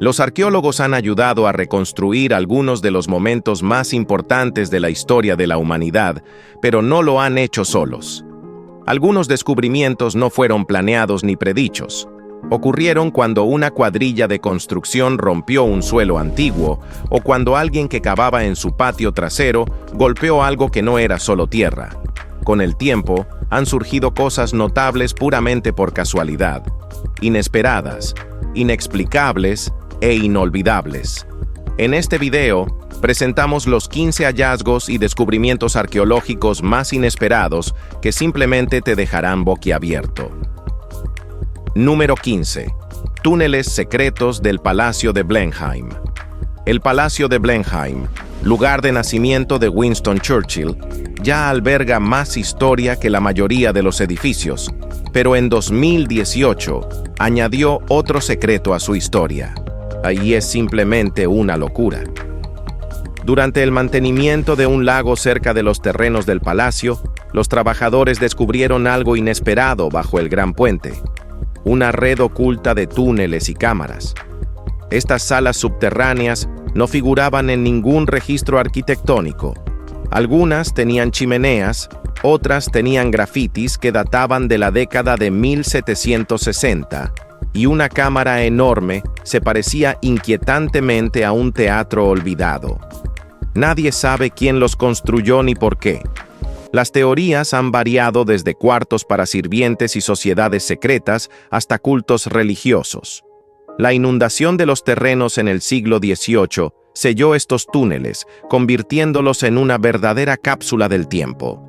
Los arqueólogos han ayudado a reconstruir algunos de los momentos más importantes de la historia de la humanidad, pero no lo han hecho solos. Algunos descubrimientos no fueron planeados ni predichos. Ocurrieron cuando una cuadrilla de construcción rompió un suelo antiguo o cuando alguien que cavaba en su patio trasero golpeó algo que no era solo tierra. Con el tiempo, han surgido cosas notables puramente por casualidad, inesperadas, inexplicables e inolvidables. En este video, presentamos los 15 hallazgos y descubrimientos arqueológicos más inesperados que simplemente te dejarán boquiabierto. Número 15. Túneles secretos del Palacio de Blenheim. El Palacio de Blenheim, lugar de nacimiento de Winston Churchill, ya alberga más historia que la mayoría de los edificios, pero en 2018 añadió otro secreto a su historia. Ahí es simplemente una locura. Durante el mantenimiento de un lago cerca de los terrenos del palacio, los trabajadores descubrieron algo inesperado bajo el Gran Puente: una red oculta de túneles y cámaras. Estas salas subterráneas no figuraban en ningún registro arquitectónico. Algunas tenían chimeneas, otras tenían grafitis que databan de la década de 1760, y una cámara enorme se parecía inquietantemente a un teatro olvidado. Nadie sabe quién los construyó ni por qué. Las teorías han variado desde cuartos para sirvientes y sociedades secretas hasta cultos religiosos. La inundación de los terrenos en el siglo XVIII selló estos túneles, convirtiéndolos en una verdadera cápsula del tiempo.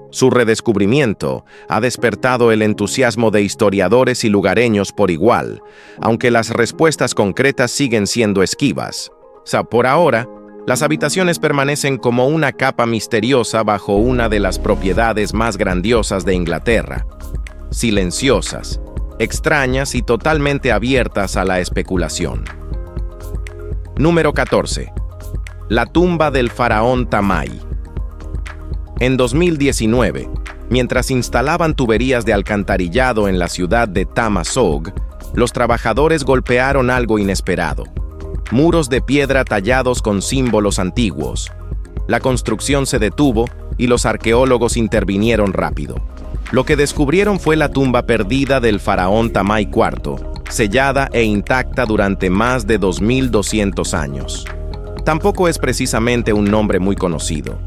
Su redescubrimiento ha despertado el entusiasmo de historiadores y lugareños por igual, aunque las respuestas concretas siguen siendo esquivas. Por ahora, las habitaciones permanecen como una capa misteriosa bajo una de las propiedades más grandiosas de Inglaterra. Silenciosas, extrañas y totalmente abiertas a la especulación. Número 14. La tumba del faraón Tamai. En 2019, mientras instalaban tuberías de alcantarillado en la ciudad de Tamasoug, los trabajadores golpearon algo inesperado: muros de piedra tallados con símbolos antiguos. La construcción se detuvo y los arqueólogos intervinieron rápido. Lo que descubrieron fue la tumba perdida del faraón Tamai IV, sellada e intacta durante más de 2200 años. Tampoco es precisamente un nombre muy conocido.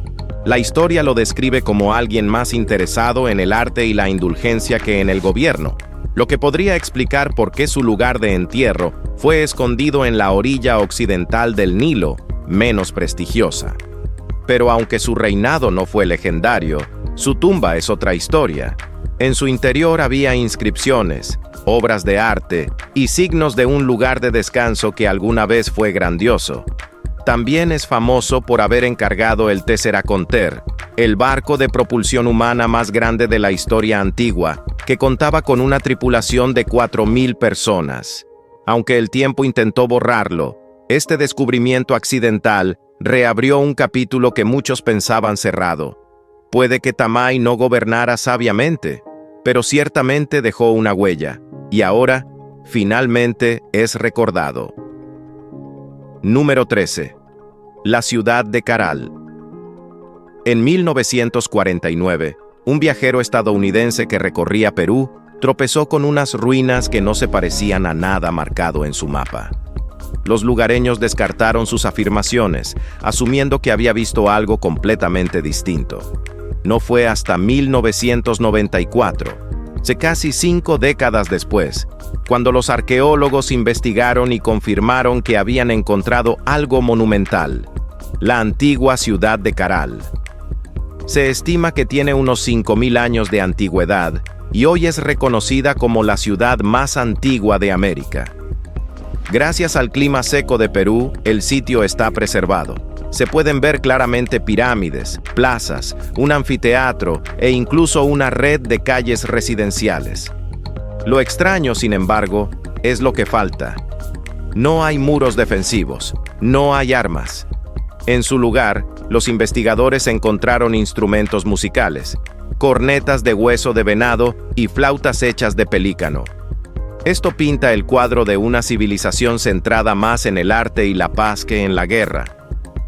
La historia lo describe como alguien más interesado en el arte y la indulgencia que en el gobierno, lo que podría explicar por qué su lugar de entierro fue escondido en la orilla occidental del Nilo, menos prestigiosa. Pero aunque su reinado no fue legendario, su tumba es otra historia. En su interior había inscripciones, obras de arte y signos de un lugar de descanso que alguna vez fue grandioso. También es famoso por haber encargado el Tesseraconter, el barco de propulsión humana más grande de la historia antigua, que contaba con una tripulación de 4000 personas. Aunque el tiempo intentó borrarlo, este descubrimiento accidental reabrió un capítulo que muchos pensaban cerrado. Puede que Tamai no gobernara sabiamente, pero ciertamente dejó una huella, y ahora, finalmente, es recordado. Número 13. La ciudad de Caral. En 1949, un viajero estadounidense que recorría Perú tropezó con unas ruinas que no se parecían a nada marcado en su mapa. Los lugareños descartaron sus afirmaciones, asumiendo que había visto algo completamente distinto. No fue hasta 1994, casi 5 décadas después, cuando los arqueólogos investigaron y confirmaron que habían encontrado algo monumental: la antigua ciudad de Caral. Se estima que tiene unos 5000 años de antigüedad y hoy es reconocida como la ciudad más antigua de América. Gracias al clima seco de Perú, el sitio está preservado. Se pueden ver claramente pirámides, plazas, un anfiteatro e incluso una red de calles residenciales. Lo extraño, sin embargo, es lo que falta. No hay muros defensivos, no hay armas. En su lugar, los investigadores encontraron instrumentos musicales, cornetas de hueso de venado y flautas hechas de pelícano. Esto pinta el cuadro de una civilización centrada más en el arte y la paz que en la guerra.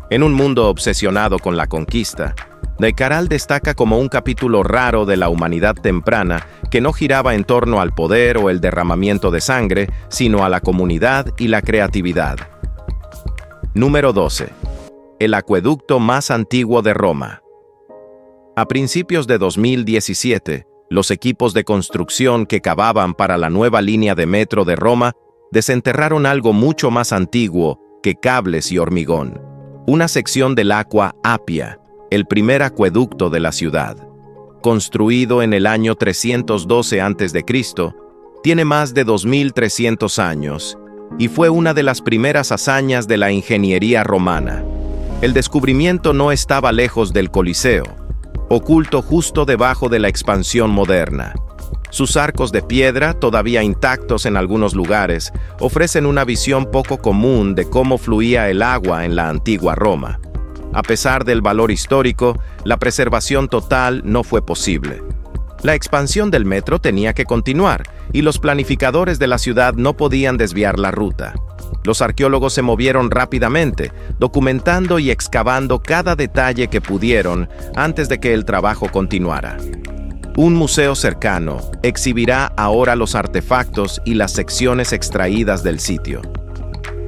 En un mundo obsesionado con la conquista, De Caral destaca como un capítulo raro de la humanidad temprana que no giraba en torno al poder o el derramamiento de sangre, sino a la comunidad y la creatividad. Número 12. El acueducto más antiguo de Roma. A principios de 2017, los equipos de construcción que cavaban para la nueva línea de metro de Roma desenterraron algo mucho más antiguo que cables y hormigón: una sección del Aqua Appia, el primer acueducto de la ciudad. Construido en el año 312 a.C., tiene más de 2300 años y fue una de las primeras hazañas de la ingeniería romana. El descubrimiento no estaba lejos del Coliseo, oculto justo debajo de la expansión moderna. Sus arcos de piedra, todavía intactos en algunos lugares, ofrecen una visión poco común de cómo fluía el agua en la antigua Roma. A pesar del valor histórico, la preservación total no fue posible. La expansión del metro tenía que continuar, y los planificadores de la ciudad no podían desviar la ruta. Los arqueólogos se movieron rápidamente, documentando y excavando cada detalle que pudieron antes de que el trabajo continuara. Un museo cercano exhibirá ahora los artefactos y las secciones extraídas del sitio.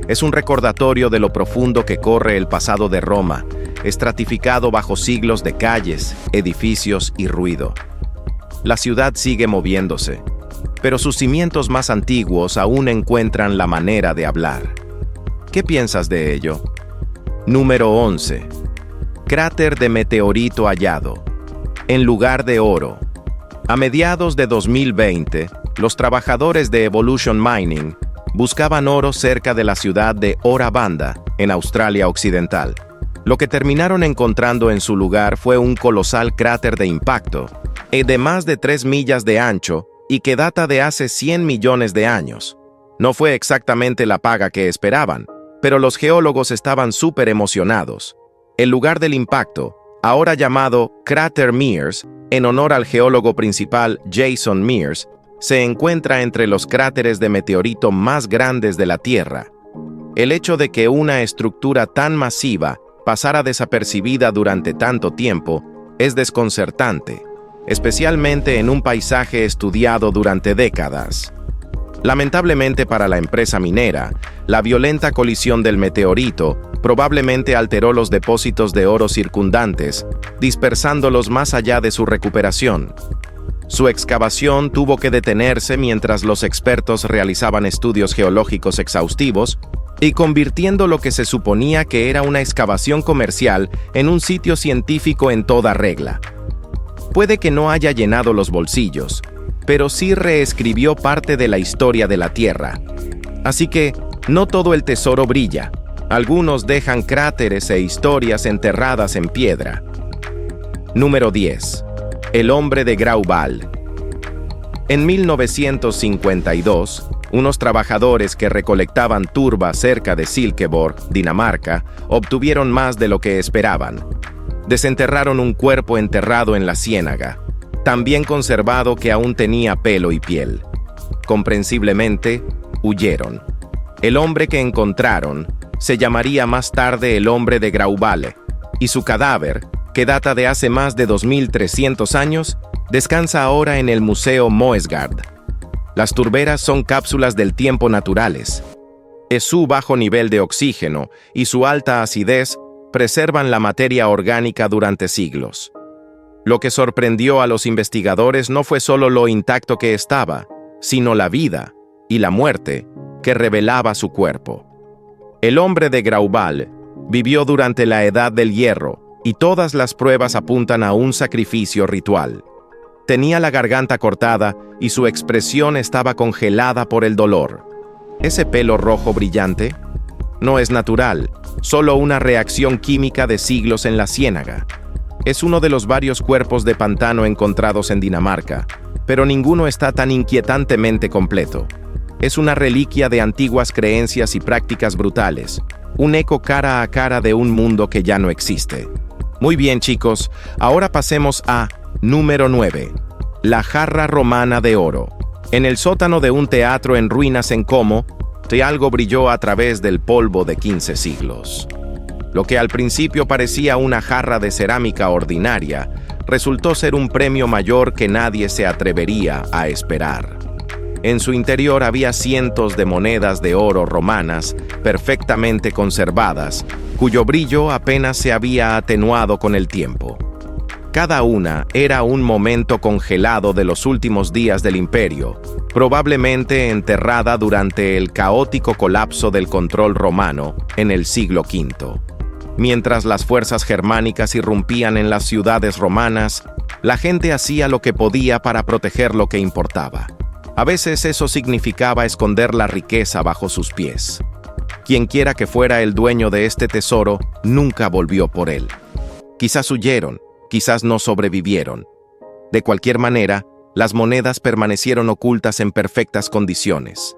Es un recordatorio de lo profundo que corre el pasado de Roma, estratificado bajo siglos de calles, edificios y ruido. La ciudad sigue moviéndose, pero sus cimientos más antiguos aún encuentran la manera de hablar. ¿Qué piensas de ello? Número 11. Cráter de meteorito hallado. En lugar de oro. A mediados de 2020, los trabajadores de Evolution Mining buscaban oro cerca de la ciudad de Ora Banda, en Australia Occidental. Lo que terminaron encontrando en su lugar fue un colosal cráter de impacto, de más de 3 millas de ancho y que data de hace 100 millones de años. No fue exactamente la paga que esperaban, pero los geólogos estaban súper emocionados. El lugar del impacto, ahora llamado Cráter Mears, en honor al geólogo principal Jason Mears, se encuentra entre los cráteres de meteorito más grandes de la Tierra. El hecho de que una estructura tan masiva pasara desapercibida durante tanto tiempo es desconcertante, especialmente en un paisaje estudiado durante décadas. Lamentablemente para la empresa minera, la violenta colisión del meteorito probablemente alteró los depósitos de oro circundantes, dispersándolos más allá de su recuperación. Su excavación tuvo que detenerse mientras los expertos realizaban estudios geológicos exhaustivos y convirtiendo lo que se suponía que era una excavación comercial en un sitio científico en toda regla. Puede que no haya llenado los bolsillos, pero sí reescribió parte de la historia de la Tierra. Así que, no todo el tesoro brilla. Algunos dejan cráteres e historias enterradas en piedra. Número 10. El hombre de Grauwald. En 1952, unos trabajadores que recolectaban turba cerca de Silkeborg, Dinamarca, obtuvieron más de lo que esperaban. Desenterraron un cuerpo enterrado en la ciénaga, tan bien conservado que aún tenía pelo y piel. Comprensiblemente, huyeron. El hombre que encontraron se llamaría más tarde el hombre de Grauwald, y su cadáver, que data de hace más de 2300 años, descansa ahora en el Museo Moesgaard. Las turberas son cápsulas del tiempo naturales. Su bajo nivel de oxígeno y su alta acidez preservan la materia orgánica durante siglos. Lo que sorprendió a los investigadores no fue solo lo intacto que estaba, sino la vida y la muerte que revelaba su cuerpo. El hombre de Grauwald vivió durante la Edad del Hierro, y todas las pruebas apuntan a un sacrificio ritual. Tenía la garganta cortada y su expresión estaba congelada por el dolor. ¿Ese pelo rojo brillante? No es natural, solo una reacción química de siglos en la ciénaga. Es uno de los varios cuerpos de pantano encontrados en Dinamarca, pero ninguno está tan inquietantemente completo. Es una reliquia de antiguas creencias y prácticas brutales, un eco cara a cara de un mundo que ya no existe. Muy bien, chicos, ahora pasemos a número 9, la jarra romana de oro. En el sótano de un teatro en ruinas en Como, algo brilló a través del polvo de 15 siglos. Lo que al principio parecía una jarra de cerámica ordinaria, resultó ser un premio mayor que nadie se atrevería a esperar. En su interior había cientos de monedas de oro romanas, perfectamente conservadas, cuyo brillo apenas se había atenuado con el tiempo. Cada una era un momento congelado de los últimos días del imperio, probablemente enterrada durante el caótico colapso del control romano en el siglo V. Mientras las fuerzas germánicas irrumpían en las ciudades romanas, la gente hacía lo que podía para proteger lo que importaba. A veces eso significaba esconder la riqueza bajo sus pies. Quienquiera que fuera el dueño de este tesoro, nunca volvió por él. Quizás huyeron, quizás no sobrevivieron. De cualquier manera, las monedas permanecieron ocultas en perfectas condiciones,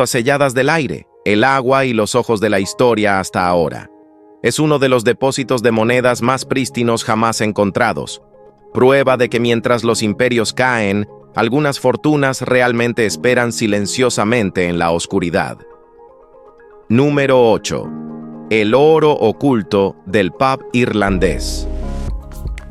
selladas del aire, el agua y los ojos de la historia hasta ahora. Es uno de los depósitos de monedas más prístinos jamás encontrados, prueba de que mientras los imperios caen, algunas fortunas realmente esperan silenciosamente en la oscuridad. Número 8. El oro oculto del pub irlandés.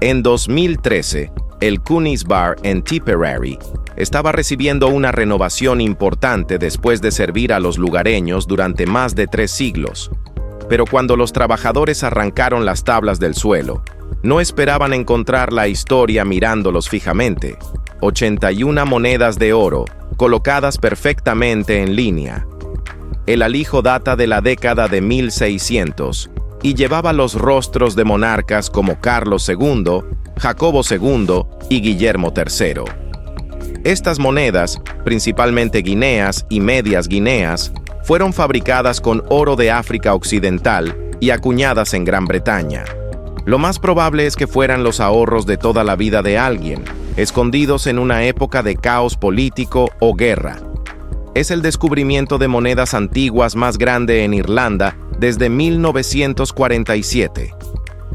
En 2013, el Coonie's Bar en Tipperary estaba recibiendo una renovación importante después de servir a los lugareños durante más de 3 siglos. Pero cuando los trabajadores arrancaron las tablas del suelo, no esperaban encontrar la historia mirándolos fijamente. 81 monedas de oro, colocadas perfectamente en línea. El alijo data de la década de 1600 y llevaba los rostros de monarcas como Carlos II, Jacobo II y Guillermo III. Estas monedas, principalmente guineas y medias guineas, fueron fabricadas con oro de África Occidental y acuñadas en Gran Bretaña. Lo más probable es que fueran los ahorros de toda la vida de alguien, escondidos en una época de caos político o guerra. Es el descubrimiento de monedas antiguas más grande en Irlanda desde 1947.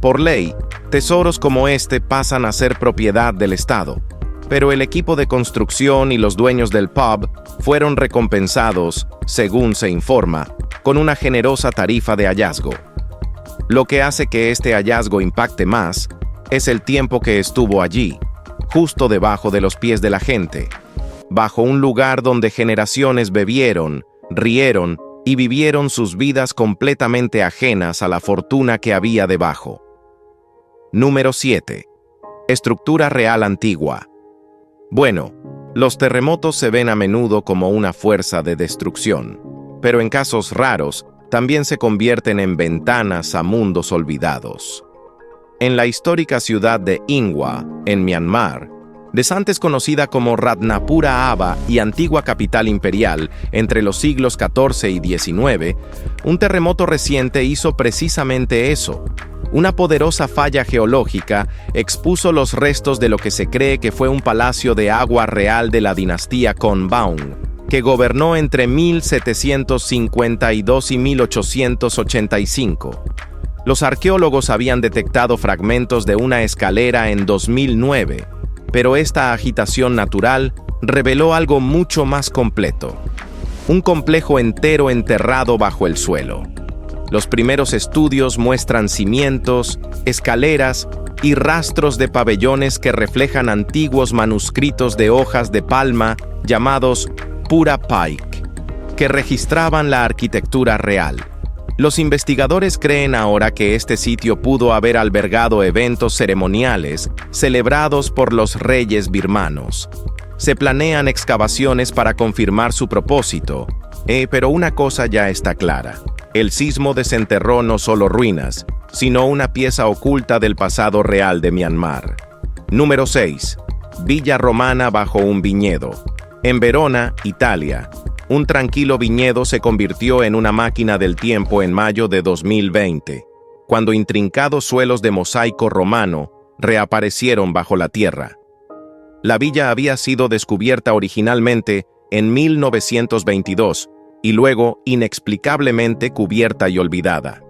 Por ley, tesoros como este pasan a ser propiedad del Estado, pero el equipo de construcción y los dueños del pub fueron recompensados, según se informa, con una generosa tarifa de hallazgo. Lo que hace que este hallazgo impacte más es el tiempo que estuvo allí, justo debajo de los pies de la gente, bajo un lugar donde generaciones bebieron, rieron y vivieron sus vidas completamente ajenas a la fortuna que había debajo. Número 7. Estructura real antigua. Bueno, los terremotos se ven a menudo como una fuerza de destrucción, pero en casos raros también se convierten en ventanas a mundos olvidados. En la histórica ciudad de Ingwa, en Myanmar, antes conocida como Ratnapura Aba y antigua capital imperial entre los siglos XIV y XIX, un terremoto reciente hizo precisamente eso. Una poderosa falla geológica expuso los restos de lo que se cree que fue un palacio de agua real de la dinastía Konbaung, que gobernó entre 1752 y 1885. Los arqueólogos habían detectado fragmentos de una escalera en 2009, pero esta agitación natural reveló algo mucho más completo: un complejo entero enterrado bajo el suelo. Los primeros estudios muestran cimientos, escaleras y rastros de pabellones que reflejan antiguos manuscritos de hojas de palma llamados Pura Pike, que registraban la arquitectura real. Los investigadores creen ahora que este sitio pudo haber albergado eventos ceremoniales celebrados por los reyes birmanos. Se planean excavaciones para confirmar su propósito, pero una cosa ya está clara: el sismo desenterró no solo ruinas, sino una pieza oculta del pasado real de Myanmar. Número 6. Villa romana bajo un viñedo. En Verona, Italia, un tranquilo viñedo se convirtió en una máquina del tiempo en mayo de 2020, cuando intrincados suelos de mosaico romano reaparecieron bajo la tierra. La villa había sido descubierta originalmente en 1922 y luego inexplicablemente cubierta y olvidada.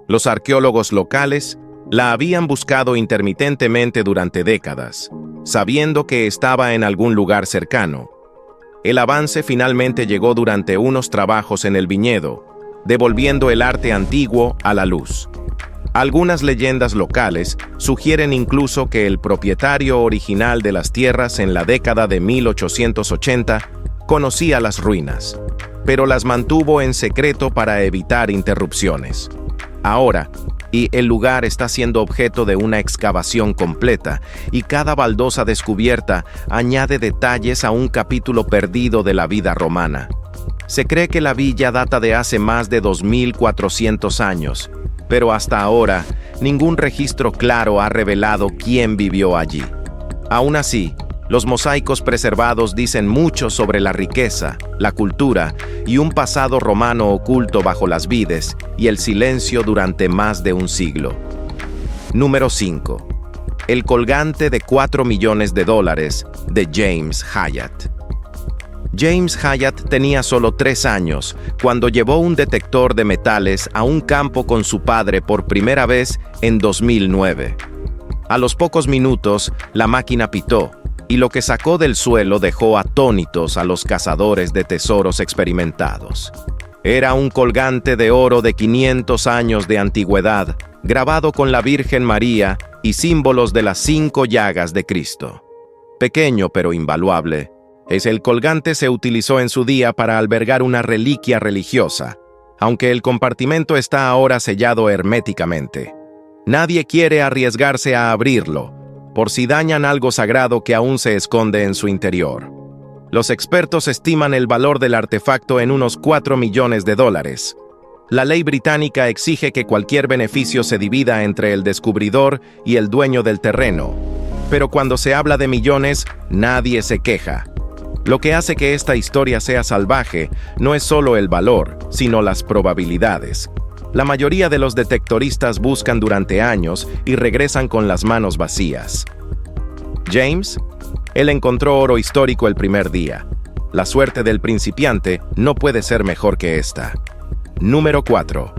Los arqueólogos locales la habían buscado intermitentemente durante décadas, sabiendo que estaba en algún lugar cercano. El avance finalmente llegó durante unos trabajos en el viñedo, devolviendo el arte antiguo a la luz. Algunas leyendas locales sugieren incluso que el propietario original de las tierras en la década de 1880 conocía las ruinas, pero las mantuvo en secreto para evitar interrupciones. Ahora, el lugar está siendo objeto de una excavación completa, y cada baldosa descubierta añade detalles a un capítulo perdido de la vida romana. Se cree que la villa data de hace más de 2400 años, pero hasta ahora ningún registro claro ha revelado quién vivió allí. Aún así, los mosaicos preservados dicen mucho sobre la riqueza, la cultura y un pasado romano oculto bajo las vides y el silencio durante más de un siglo. Número 5. El colgante de $4 millones de James Hyatt. James Hyatt tenía solo 3 años cuando llevó un detector de metales a un campo con su padre por primera vez en 2009. A los pocos minutos, la máquina pitó, y lo que sacó del suelo dejó atónitos a los cazadores de tesoros experimentados. Era un colgante de oro de 500 años de antigüedad, grabado con la Virgen María y símbolos de las 5 llagas de Cristo. Pequeño pero invaluable, el colgante se utilizó en su día para albergar una reliquia religiosa, aunque el compartimento está ahora sellado herméticamente. Nadie quiere arriesgarse a abrirlo, por si dañan algo sagrado que aún se esconde en su interior. Los expertos estiman el valor del artefacto en unos $4 millones. La ley británica exige que cualquier beneficio se divida entre el descubridor y el dueño del terreno, pero cuando se habla de millones, nadie se queja. Lo que hace que esta historia sea salvaje no es solo el valor, sino las probabilidades. La mayoría de los detectoristas buscan durante años y regresan con las manos vacías. James, él encontró oro histórico el primer día. La suerte del principiante no puede ser mejor que esta. Número 4.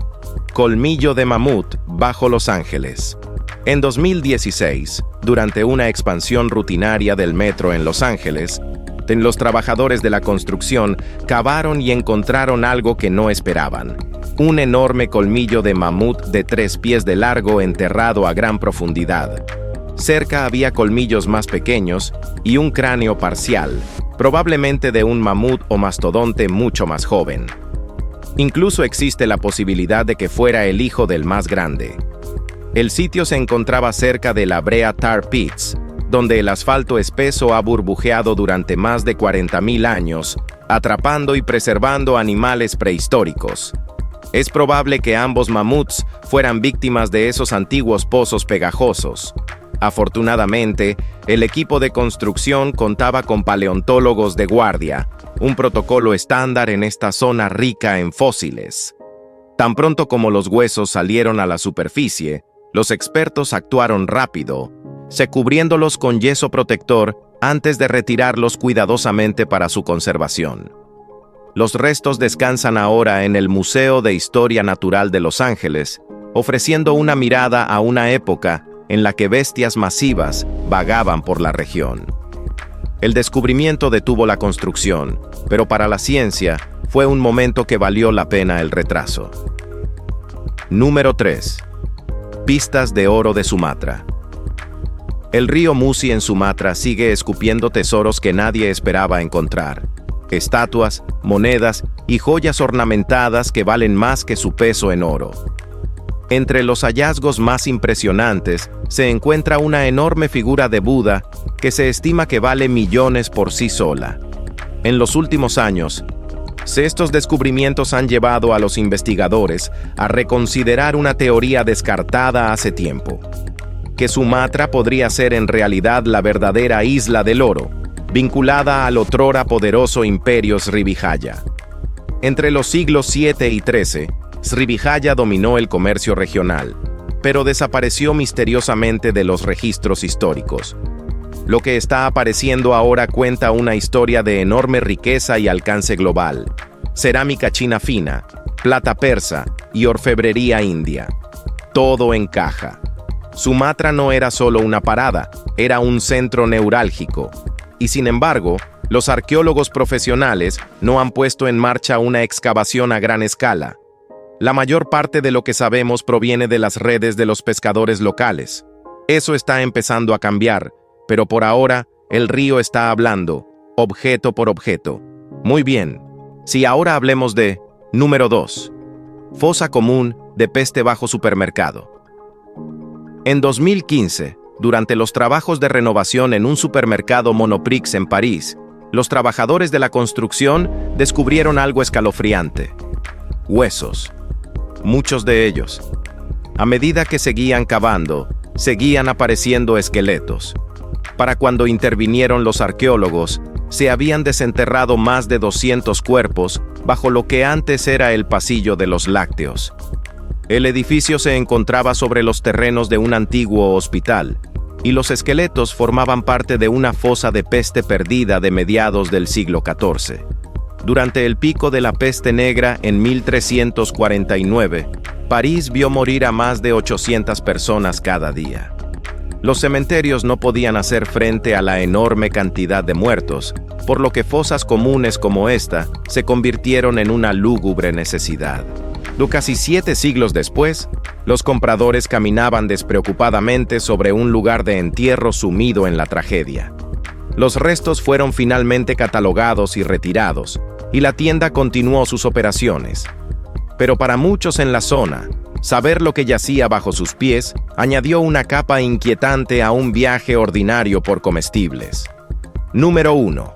Colmillo de mamut bajo Los Ángeles. En 2016, durante una expansión rutinaria del metro en Los Ángeles, los trabajadores de la construcción cavaron y encontraron algo que no esperaban: un enorme colmillo de mamut de 3 pies de largo enterrado a gran profundidad. Cerca había colmillos más pequeños y un cráneo parcial, probablemente de un mamut o mastodonte mucho más joven. Incluso existe la posibilidad de que fuera el hijo del más grande. El sitio se encontraba cerca de la Brea Tar Pits, donde el asfalto espeso ha burbujeado durante más de 40.000 años, atrapando y preservando animales prehistóricos. Es probable que ambos mamuts fueran víctimas de esos antiguos pozos pegajosos. Afortunadamente, el equipo de construcción contaba con paleontólogos de guardia, un protocolo estándar en esta zona rica en fósiles. Tan pronto como los huesos salieron a la superficie, los expertos actuaron rápido, cubriéndolos con yeso protector antes de retirarlos cuidadosamente para su conservación. Los restos descansan ahora en el Museo de Historia Natural de Los Ángeles, ofreciendo una mirada a una época en la que bestias masivas vagaban por la región. El descubrimiento detuvo la construcción, pero para la ciencia fue un momento que valió la pena el retraso. Número 3. Pistas de oro de Sumatra. El río Musi en Sumatra sigue escupiendo tesoros que nadie esperaba encontrar. Estatuas, monedas y joyas ornamentadas que valen más que su peso en oro. Entre los hallazgos más impresionantes se encuentra una enorme figura de Buda que se estima que vale millones por sí sola. En los últimos años, estos descubrimientos han llevado a los investigadores a reconsiderar una teoría descartada hace tiempo: que Sumatra podría ser en realidad la verdadera isla del oro, vinculada al otrora poderoso imperio Srivijaya. Entre los siglos 7 y 13, Srivijaya dominó el comercio regional, pero desapareció misteriosamente de los registros históricos. Lo que está apareciendo ahora cuenta una historia de enorme riqueza y alcance global: cerámica china fina, plata persa y orfebrería india. Todo encaja. Sumatra no era solo una parada, era un centro neurálgico. Y sin embargo, Los arqueólogos profesionales no han puesto en marcha una excavación a gran escala. La mayor parte de lo que sabemos proviene de las redes de los pescadores locales. Eso está empezando a cambiar, pero por ahora el río está hablando, objeto por objeto. Muy bien, si ahora hablemos de número 2. Fosa común de peste bajo supermercado. En 2015, durante los trabajos de renovación en un supermercado Monoprix en París, los trabajadores de la construcción descubrieron algo escalofriante. Huesos. Muchos de ellos. A medida que seguían cavando, seguían apareciendo esqueletos. Para cuando intervinieron los arqueólogos, se habían desenterrado más de 200 cuerpos bajo lo que antes era el pasillo de los lácteos. El edificio se encontraba sobre los terrenos de un antiguo hospital, y los esqueletos formaban parte de una fosa de peste perdida de mediados del siglo XIV. Durante el pico de la peste negra en 1349, París vio morir a más de 800 personas cada día. Los cementerios no podían hacer frente a la enorme cantidad de muertos, por lo que fosas comunes como esta se convirtieron en una lúgubre necesidad. Casi 7 siglos después, los compradores caminaban despreocupadamente sobre un lugar de entierro sumido en la tragedia. Los restos fueron finalmente catalogados y retirados, y la tienda continuó sus operaciones. Pero para muchos en la zona, saber lo que yacía bajo sus pies añadió una capa inquietante a un viaje ordinario por comestibles. Número 1.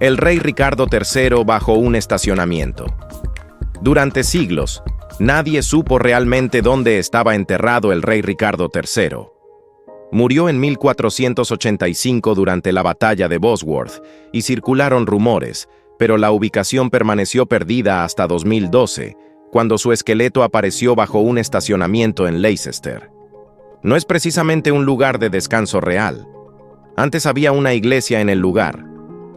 El rey Ricardo III bajo un estacionamiento. Durante siglos, nadie supo realmente dónde estaba enterrado el rey Ricardo III. Murió en 1485 durante la batalla de Bosworth, y circularon rumores, pero la ubicación permaneció perdida hasta 2012, cuando su esqueleto apareció bajo un estacionamiento en Leicester. No es precisamente un lugar de descanso real. Antes había una iglesia en el lugar,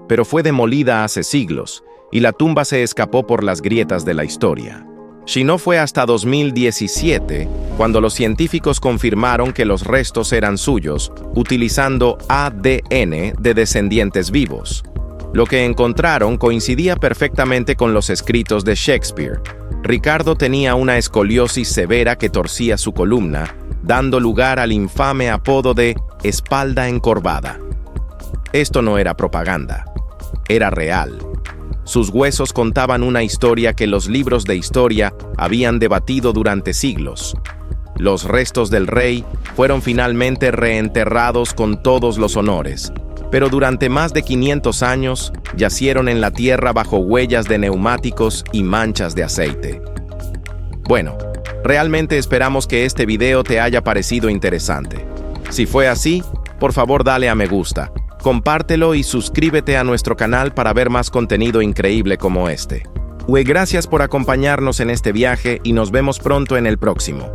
pero fue demolida hace siglos, y la tumba se escapó por las grietas de la historia. Si no fue hasta 2017, cuando los científicos confirmaron que los restos eran suyos, utilizando ADN de descendientes vivos. Lo que encontraron coincidía perfectamente con los escritos de Shakespeare. Ricardo tenía una escoliosis severa que torcía su columna, dando lugar al infame apodo de espalda encorvada. Esto no era propaganda, era real. Sus huesos contaban una historia que los libros de historia habían debatido durante siglos. Los restos del rey fueron finalmente reenterrados con todos los honores, pero durante más de 500 años yacieron en la tierra bajo huellas de neumáticos y manchas de aceite. Bueno, realmente esperamos que este video te haya parecido interesante. Si fue así, por favor dale a me gusta. Compártelo y suscríbete a nuestro canal para ver más contenido increíble como este. Gracias por acompañarnos en este viaje y nos vemos pronto en el próximo.